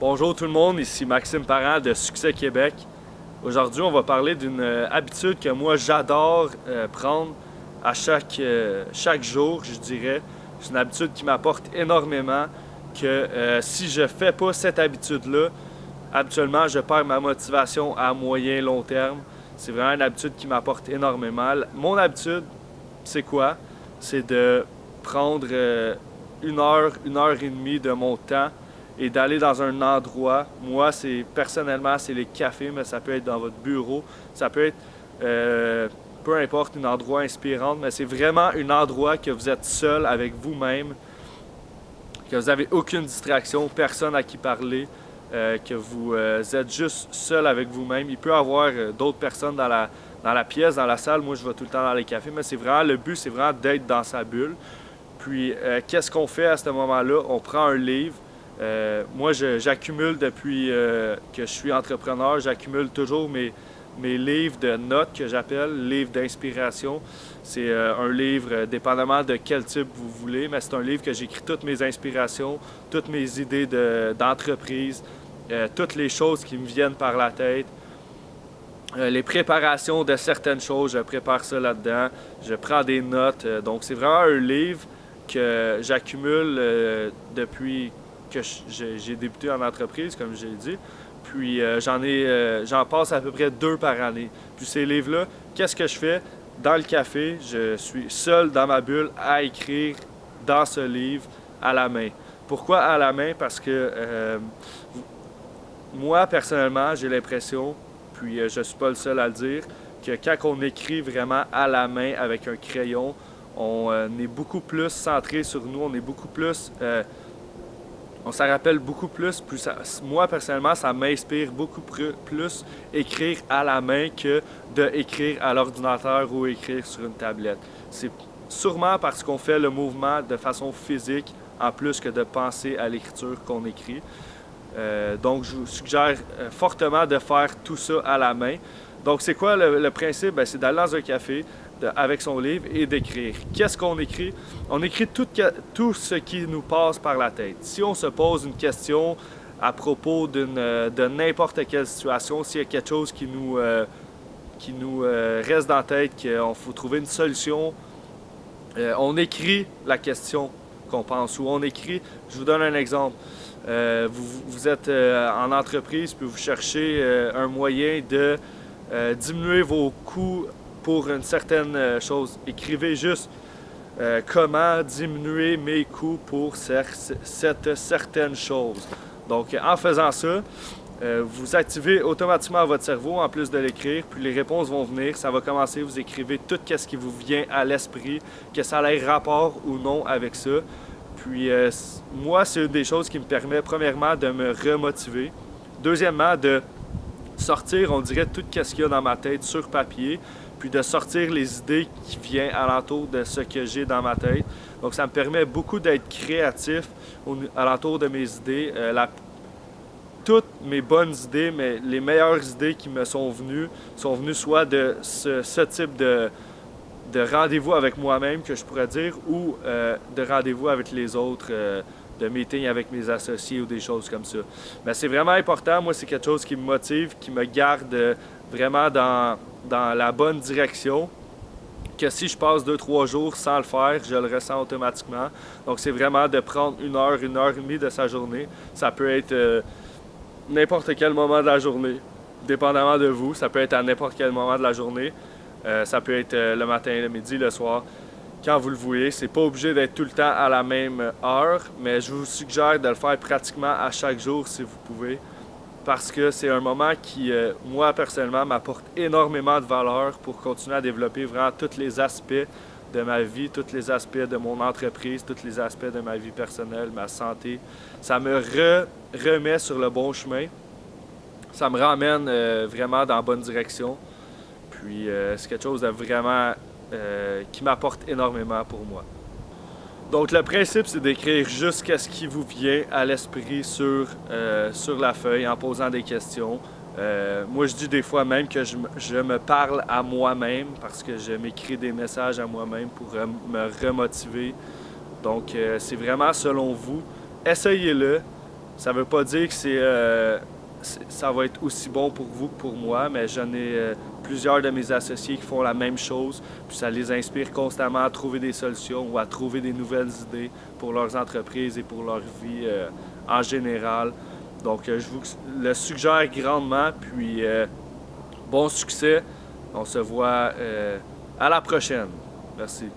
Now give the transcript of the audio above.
Bonjour tout le monde, ici Maxime Parent de Succès Québec. Aujourd'hui, on va parler d'une habitude que moi j'adore prendre à chaque jour, je dirais. C'est une habitude qui m'apporte énormément, que si je fais pas cette habitude-là, habituellement je perds ma motivation à moyen long terme. C'est vraiment une habitude qui m'apporte énormément. Mon habitude, c'est quoi? C'est de prendre une heure et demie de mon temps et d'aller dans un endroit. Moi, personnellement, c'est les cafés, mais ça peut être dans votre bureau, ça peut être peu importe, un endroit inspirant, mais c'est vraiment un endroit que vous êtes seul avec vous-même, que vous n'avez aucune distraction, personne à qui parler, que vous êtes juste seul avec vous-même. Il peut y avoir d'autres personnes dans la pièce, dans la salle. Moi, je vais tout le temps dans les cafés, mais c'est vraiment le but, c'est vraiment d'être dans sa bulle. Puis, qu'est-ce qu'on fait à ce moment-là? On prend un livre. Moi, j'accumule depuis que je suis entrepreneur, j'accumule toujours mes livres de notes que j'appelle, livres d'inspiration. C'est un livre, dépendamment de quel type vous voulez, mais c'est un livre que j'écris toutes mes inspirations, toutes mes idées d'entreprise, toutes les choses qui me viennent par la tête. Les préparations de certaines choses, je prépare ça là-dedans, je prends des notes. Donc, c'est vraiment un livre que j'accumule depuis que j'ai débuté en entreprise, comme j'ai dit. Puis j'en passe à peu près 2 par année. Puis ces livres-là, qu'est-ce que je fais? Dans le café, je suis seul dans ma bulle à écrire dans ce livre à la main. Pourquoi à la main? Parce que moi, personnellement, j'ai l'impression, puis je ne suis pas le seul à le dire, que quand on écrit vraiment à la main avec un crayon, on est beaucoup plus centré sur nous, on est beaucoup plus... on s'en rappelle beaucoup plus. Moi, personnellement, ça m'inspire beaucoup plus écrire à la main que d'écrire à l'ordinateur ou écrire sur une tablette. C'est sûrement parce qu'on fait le mouvement de façon physique en plus que de penser à l'écriture qu'on écrit. Donc, je vous suggère fortement de faire tout ça à la main. Donc, c'est quoi le principe? C'est d'aller dans un café avec son livre et d'écrire. Qu'est-ce qu'on écrit? On écrit tout ce qui nous passe par la tête. Si on se pose une question à propos de n'importe quelle situation, s'il y a quelque chose qui nous reste dans la tête, qu'il faut trouver une solution, on écrit la question qu'on pense ou on écrit. Je vous donne un exemple. Vous êtes en entreprise puis vous cherchez un moyen de diminuer vos coûts pour une certaine chose. Écrivez juste comment diminuer mes coûts pour cette certaine chose. Donc, en faisant ça, vous activez automatiquement votre cerveau en plus de l'écrire, puis les réponses vont venir. Ça va commencer, vous écrivez tout ce qui vous vient à l'esprit, que ça ait rapport ou non avec ça. Puis, moi, c'est une des choses qui me permet, premièrement, de me remotiver. Deuxièmement, de sortir, on dirait, tout ce qu'il y a dans ma tête sur papier, puis de sortir les idées qui viennent alentour de ce que j'ai dans ma tête. Donc, ça me permet beaucoup d'être créatif alentour de mes idées. Toutes mes bonnes idées, mais les meilleures idées qui me sont venues soit de ce type de rendez-vous avec moi-même, que je pourrais dire, ou de rendez-vous avec les autres, de meeting avec mes associés ou des choses comme ça. Mais c'est vraiment important. Moi, c'est quelque chose qui me motive, qui me garde vraiment dans la bonne direction, que si je passe 2-3 jours sans le faire, je le ressens automatiquement. Donc, c'est vraiment de prendre une heure et demie de sa journée. Ça peut être n'importe quel moment de la journée, dépendamment de vous. Ça peut être à n'importe quel moment de la journée. Ça peut être le matin, le midi, le soir, quand vous le voulez. C'est pas obligé d'être tout le temps à la même heure, mais je vous suggère de le faire pratiquement à chaque jour si vous pouvez, parce que c'est un moment qui, moi, personnellement, m'apporte énormément de valeur pour continuer à développer vraiment tous les aspects de ma vie, tous les aspects de mon entreprise, tous les aspects de ma vie personnelle, ma santé. Ça me remet sur le bon chemin. Ça me ramène vraiment dans la bonne direction. Puis c'est quelque chose de vraiment qui m'apporte énormément pour moi. Donc le principe, c'est d'écrire juste ce qui vous vient à l'esprit sur la feuille en posant des questions. Moi, je dis des fois même que je me parle à moi-même parce que je m'écris des messages à moi-même pour me remotiver. Donc, c'est vraiment selon vous. Essayez-le. Ça veut pas dire que ça va être aussi bon pour vous que pour moi, mais j'en ai plusieurs de mes associés qui font la même chose, puis ça les inspire constamment à trouver des solutions ou à trouver des nouvelles idées pour leurs entreprises et pour leur vie en général. Donc, je vous le suggère grandement, puis bon succès. On se voit à la prochaine. Merci.